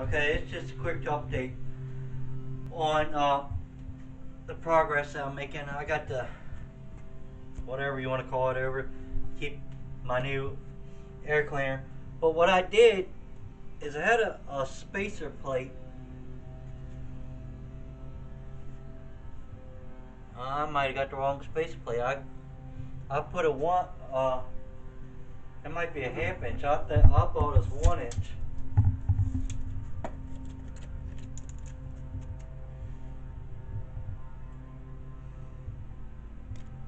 Okay, it's just a quick update on the progress that I'm making. I got the, whatever you want to call it, over, keep my new air cleaner. But what I did is I had a spacer plate. I might have got the wrong spacer plate. I put a one, it might be a half inch. I thought it was 1 inch.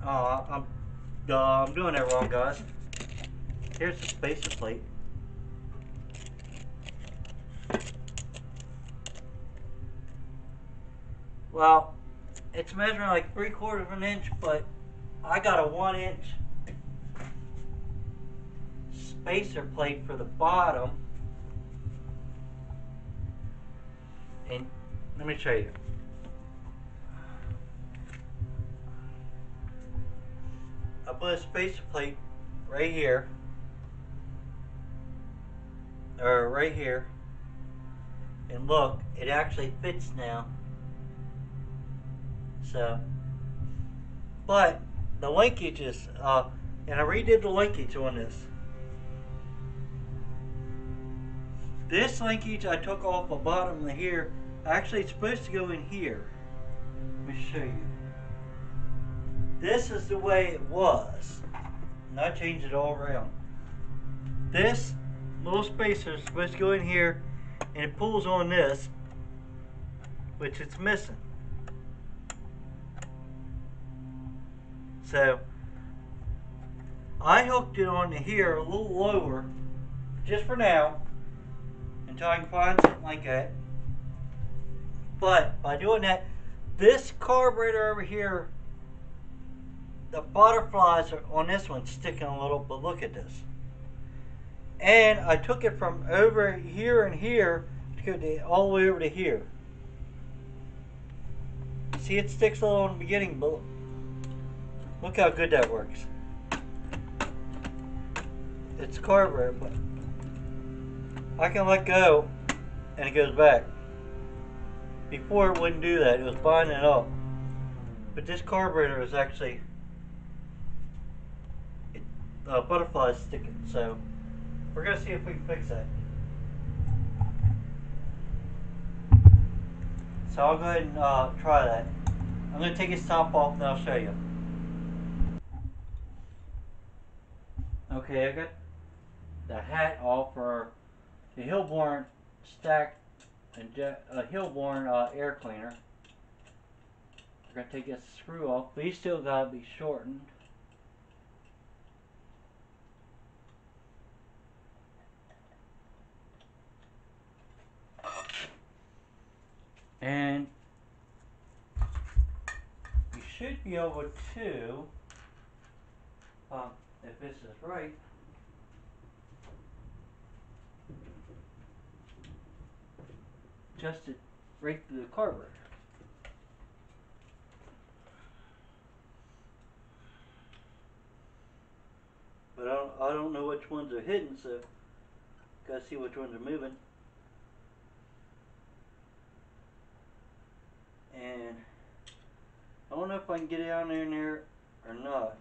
Oh, I'm doing that wrong, guys. Here's the spacer plate. Well, it's measuring like 3/4 of an inch, but I got a 1 inch spacer plate for the bottom. And let me show you. I put a spacer plate right here, or right here, and look, it actually fits now. So, but the linkages, and I redid the linkage on this. This linkage I took off the bottom of here. Actually, it's supposed to go in here. Let me show you. This is the way it was, and I changed it all around. This little spacer is supposed to go in here, and it pulls on this, which it's missing. So I hooked it onto here a little lower, just for now, until I can find something like that. But by doing that, this carburetor over here, the butterflies are on this one sticking a little, but look at this. And I took it from over here and here to go all the way over to here. See, it sticks a little in the beginning, but look how good that works. It's carburetor, but I can let go and it goes back. Before it wouldn't do that, it was binding it up. But this carburetor is actually butterflies sticking, so we're gonna see if we can fix that. So I'll go ahead and try that. I'm gonna take his top off and I'll show you. Okay, I got the hat off for the Hillborn stack and Hillborn air cleaner. We're gonna take this screw off, but he's still gotta be shortened. And you should be able to, if this is right, adjust it right through the carburetor. But I don't know which ones are hidden, so gotta see which ones are moving. And I don't know if I can get it down in there or not.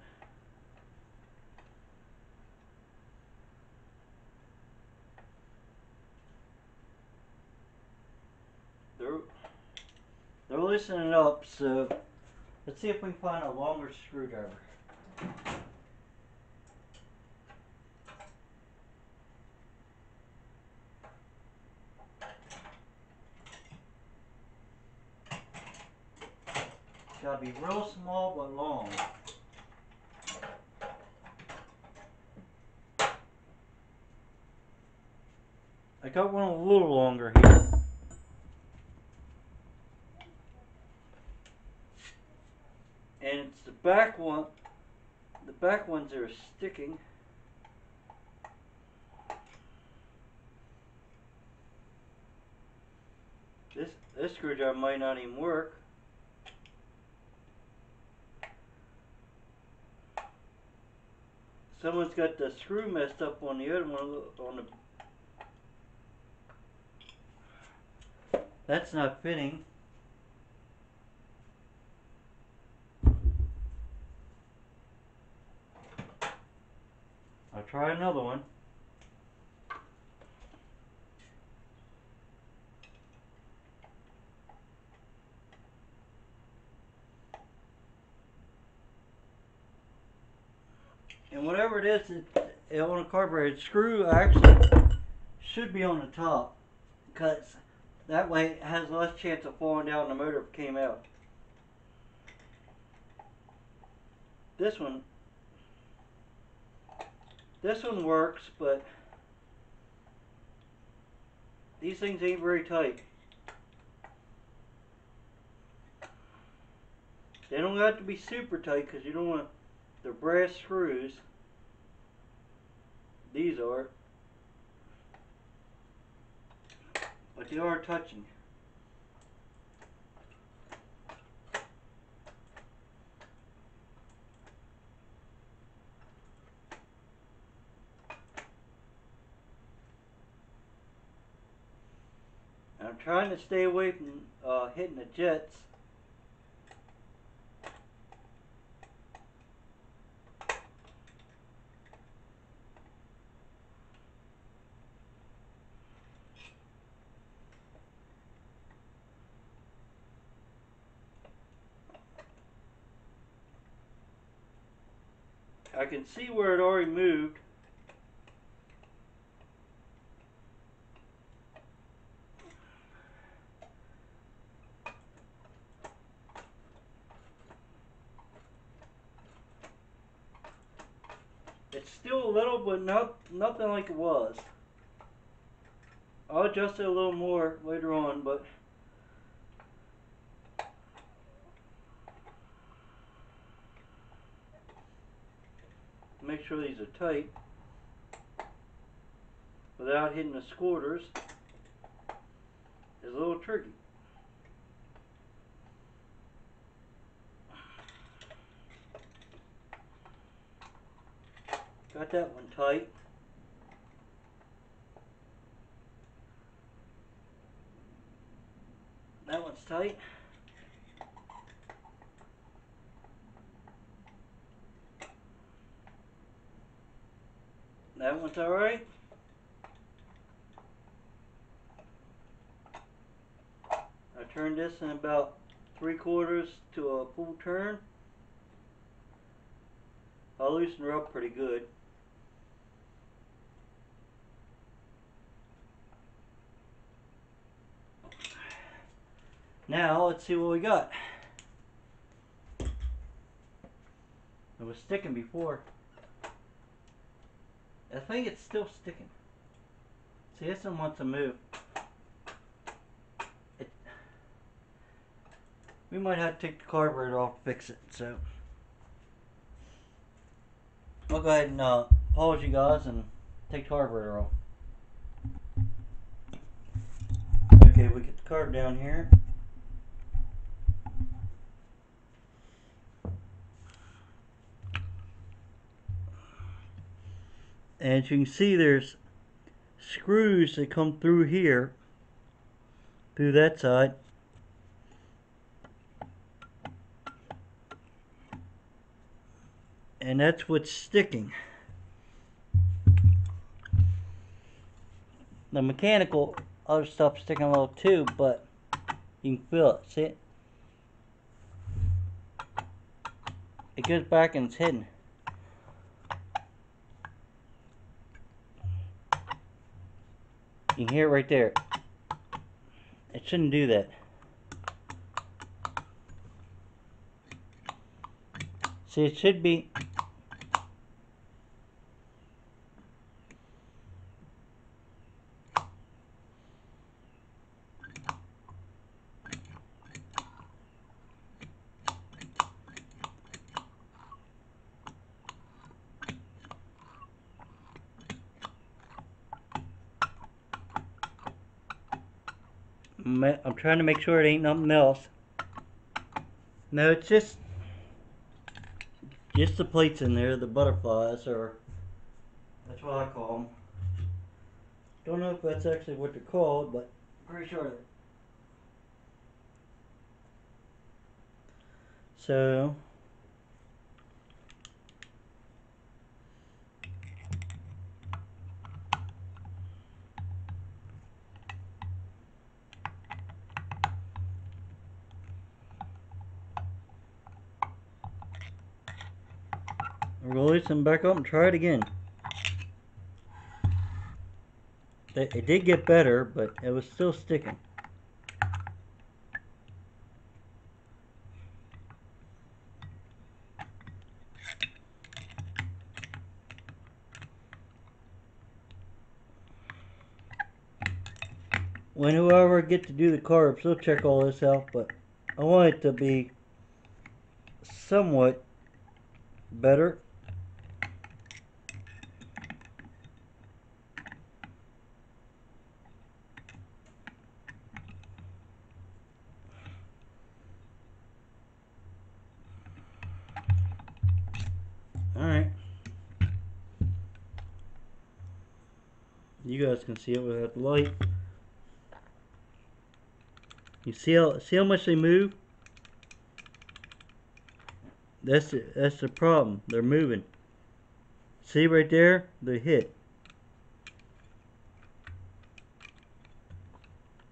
They're loosening up, so let's see if we can find a longer screwdriver. It's gotta be real small but long. I got one a little longer here. And it's the back one. The back ones are sticking. This screwdriver might not even work. Someone's got the screw messed up on the other one, on the That's not fitting. I'll try another one. And whatever it is, on a carburetor screw actually should be on the top, because that way it has less chance of falling down the motor if it came out. This one works, but these things ain't very tight. They don't have to be super tight because you don't want the brass screws. These are, but they are touching. I'm trying to stay away from hitting the jets. I can see where it already moved. It's still a little, but nothing like it was. I'll adjust it a little more later on, but make sure these are tight without hitting the squirters is a little tricky. Got that one tight. That one's tight. That one's alright. I turned this in about 3/4 to a full turn. I loosened her up pretty good. Now let's see what we got. It was sticking before. I think it's still sticking. See, this one wants to move. We might have to take the carburetor off to fix it, so I'll go ahead and pause you guys and take the carburetor off. Okay, we get the carb down here. As you can see, there's screws that come through here, through that side. And that's what's sticking. The mechanical other stuff's sticking a little too, but you can feel it. See it? It goes back and it's hidden. You can hear it right there. It shouldn't do that. See, it should be. I'm trying to make sure it ain't nothing else. No, it's just the plates in there, the butterflies, or that's what I call them. Don't know if that's actually what they're called, but pretty sure of it. So release them back up and try it again. It did get better, but it was still sticking. When whoever get to do the carbs, they'll check all this out, but I want it to be somewhat better. Alright. You guys can see it without the light. You see how much they move? That's the problem. They're moving. See right there? They hit.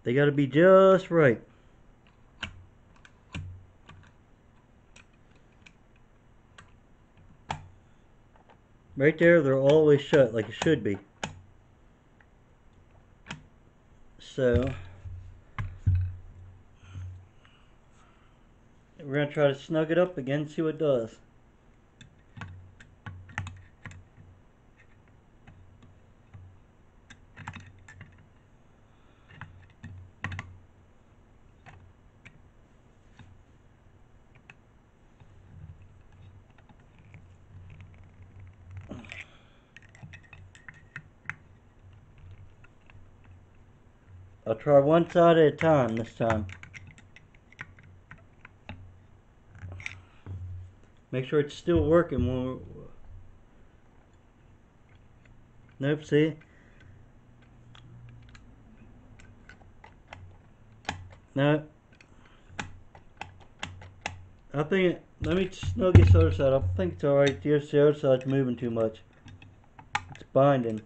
They gotta be just right. Right there, they're always shut like it should be. So we're gonna try to snug it up again, see what it does. I'll try one side at a time this time. Make sure it's still working when we're... Nope, see? No. I think let me snug this other side up. I think it's alright. The other side's moving too much. It's binding.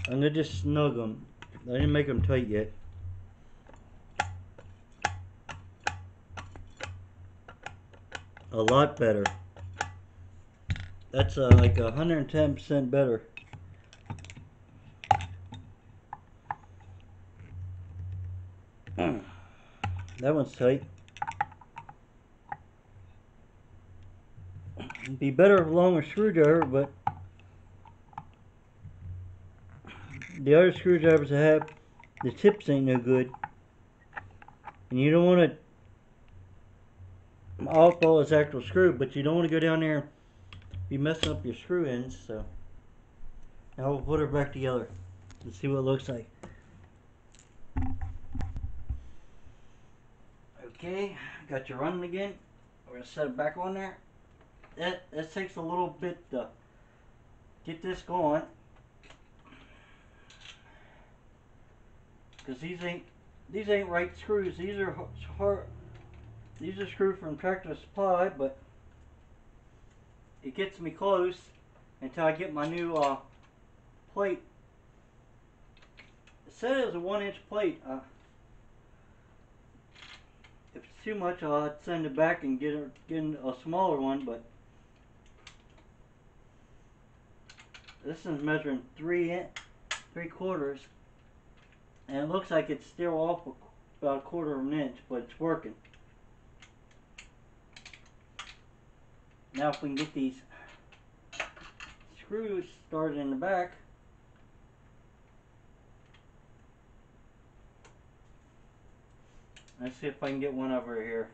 I'm gonna just snug them. I didn't make them tight yet. A lot better. That's like 110% better. That one's tight. It'd be better with a longer screwdriver, but the other screwdrivers I have, the tips ain't no good. And you don't want to off-ball this actual screw, but you don't want to go down there and be messing up your screw ends. So now we'll put her back together and see what it looks like. Okay, got you running again. We're gonna set it back on there. That takes a little bit to get this going, because these ain't right screws. These are screws from Tractor Supply, but it gets me close until I get my new plate. It said it was a 1-inch plate. If it's too much, I'll have to send it back and get a smaller one. But this is measuring 3/4, and it looks like it's still off about 1/4 of an inch, but it's working. Now if we can get these screws started in the back. Let's see if I can get one over here.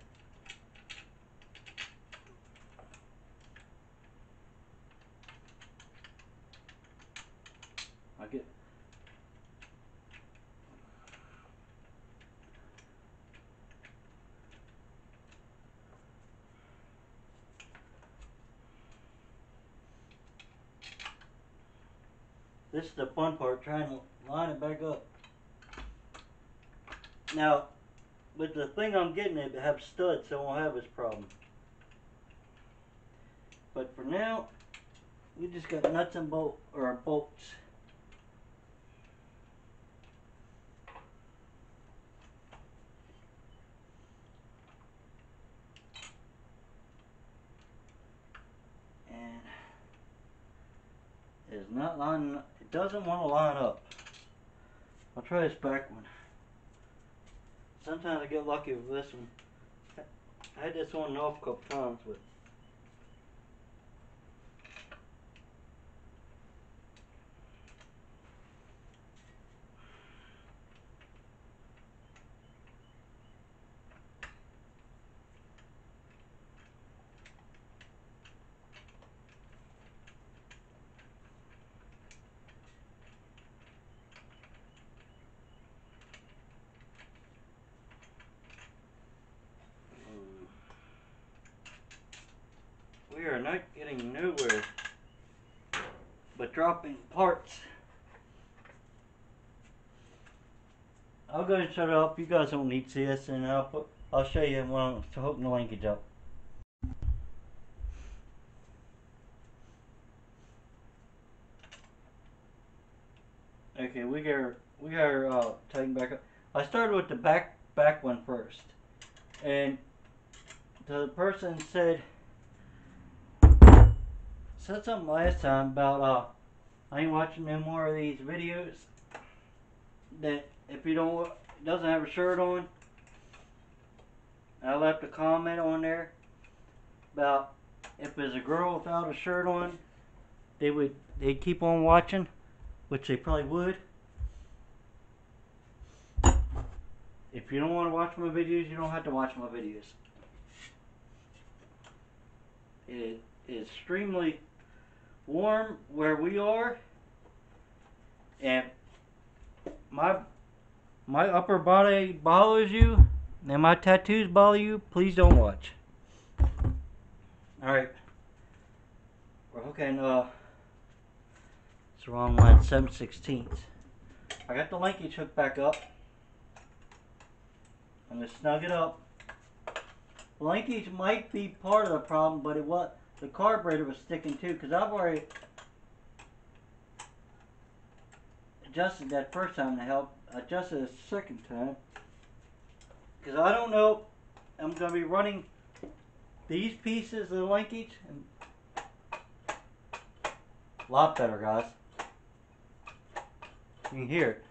I'll get... This is the fun part, trying to line it back up. Now, with the thing I'm getting, it have studs, so I won't have this problem. But for now, we just got nuts and bolts. And it's not lining up. It doesn't want to line up. I'll try this back one. Sometimes I get lucky with this one. I had this one off a couple times, but we are not getting nowhere but dropping parts. I'll go ahead and shut it up. You guys don't need to see this, and I'll show you when I'm hooking the linkage up. Okay, we got tighten back up. I started with the back one first, and the person said something last time about I ain't watching no more of these videos that if you doesn't have a shirt on. I left a comment on there about if there's a girl without a shirt on, they'd keep on watching, which they probably would. If you don't want to watch my videos, you don't have to watch my videos. It is extremely warm where we are, and my upper body bothers you, and my tattoos bother you, please don't watch. Alright. We're hooking, it's the wrong line, 7/16. I got the linkage hooked back up. I'm going to snug it up. The linkage might be part of the problem, but the carburetor was sticking too, because I've already adjusted that first time to help. Adjusted it a second time. Because I don't know, I'm going to be running these pieces of the linkage. And a lot better, guys. You can hear it.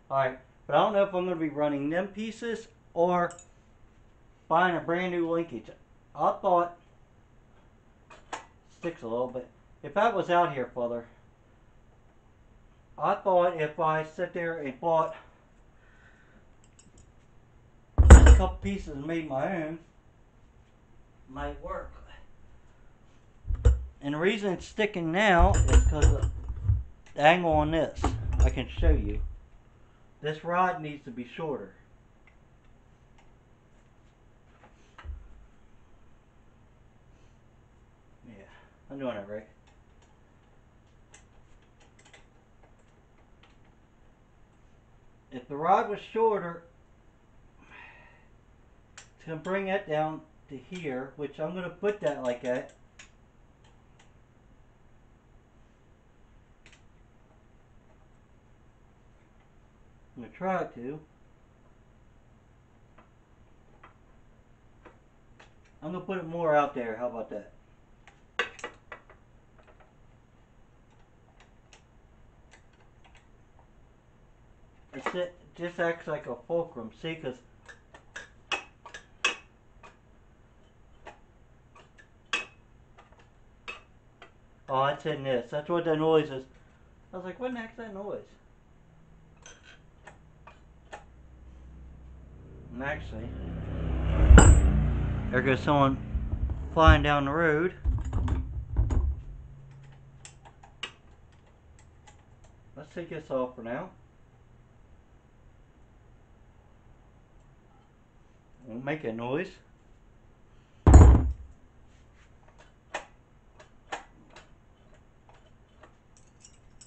Alright, but I don't know if I'm going to be running them pieces or buying a brand new linkage. I thought, sticks a little bit, if that was out here further, I thought if I sit there and bought a couple pieces and made my own, might work. And the reason it's sticking now is because of the angle on this. I can show you. This rod needs to be shorter. Yeah, I'm doing it right. If the rod was shorter, it's going to bring that down to here, which I'm going to put that like that. I'm going to try to. I'm going to put it more out there. How about that? It just acts like a fulcrum. See, because oh, it's in this. That's what that noise is. I was like, what the heck's that noise? And actually, there goes someone flying down the road. Let's take this off for now. Won't make a noise.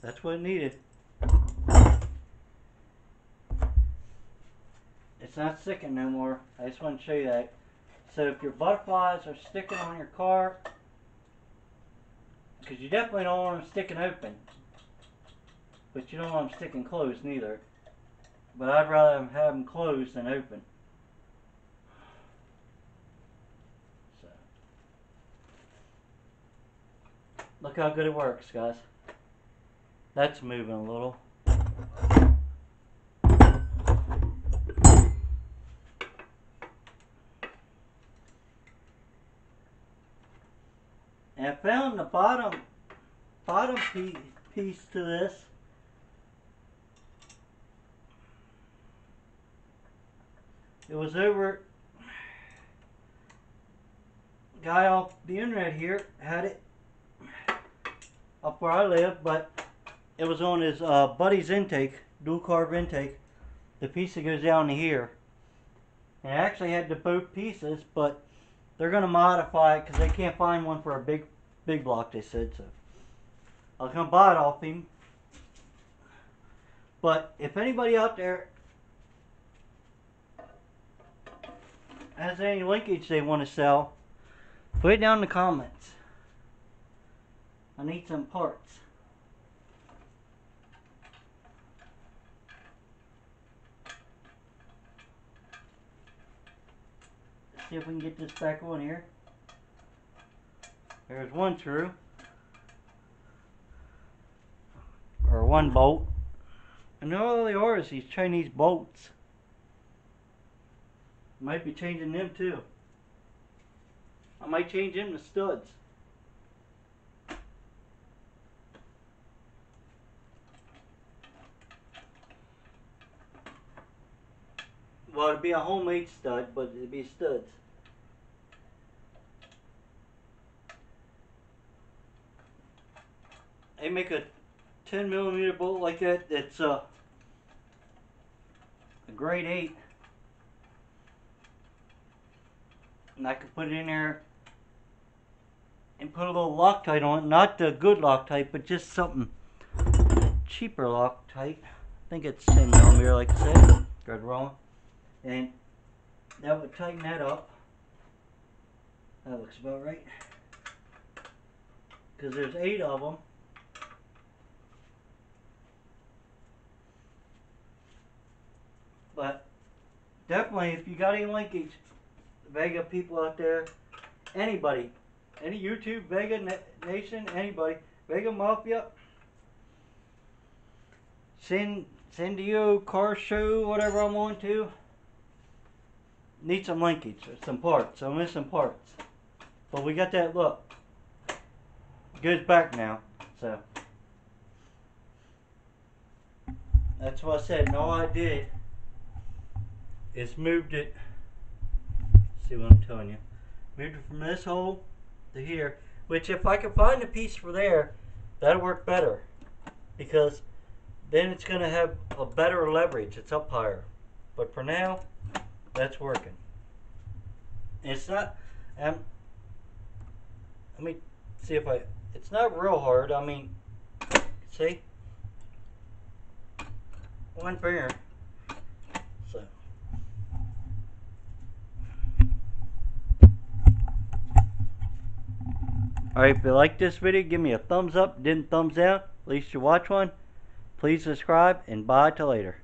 That's what it needed. It's not sticking no more. I just want to show you that. So if your butterflies are sticking on your car, because you definitely don't want them sticking open, but you don't want them sticking closed neither. But I'd rather have them closed than open. So, look how good it works, guys. That's moving a little. And I found the bottom piece to this. It was over. Guy off the internet here had it up where I live, but it was on his buddy's intake, dual carb intake. The piece that goes down to here. And it actually had the both pieces, but they're going to modify it because they can't find one for a big block, they said. So I'll come buy it off him. But if anybody out there has any linkage they want to sell, put it down in the comments. I need some parts. Let's see if we can get this back on here. There's one screw. Or one bolt. And all they are is these Chinese bolts. Might be changing them too. I might change them to studs. Well, it'd be a homemade stud, but it'd be studs. They make a 10mm bolt like that. That's a grade 8. And I could put it in there and put a little Loctite on it. Not the good Loctite, but just something cheaper Loctite. I think it's 10mm, like I said. Got wrong. And that would tighten that up. That looks about right. Because there's 8 of them. But definitely, if you got any linkage, Vega people out there, anybody, any YouTube, Vega Nation, anybody, Vega Mafia, send to you, car show, whatever I'm on to. Need some linkage, or some parts. I'm missing parts. But we got that look. Goes back now, so. That's what I said, and all I did is moved it. See what I'm telling you. Moved it from this hole to here. Which if I can find a piece for there, that'll work better. Because then it's going to have a better leverage. It's up higher. But for now, that's working. It's not, let me see if it's not real hard. I mean, see? One finger. So. Alright, if you like this video, give me a thumbs up. Didn't thumbs down. At least you watch one. Please subscribe and bye till later.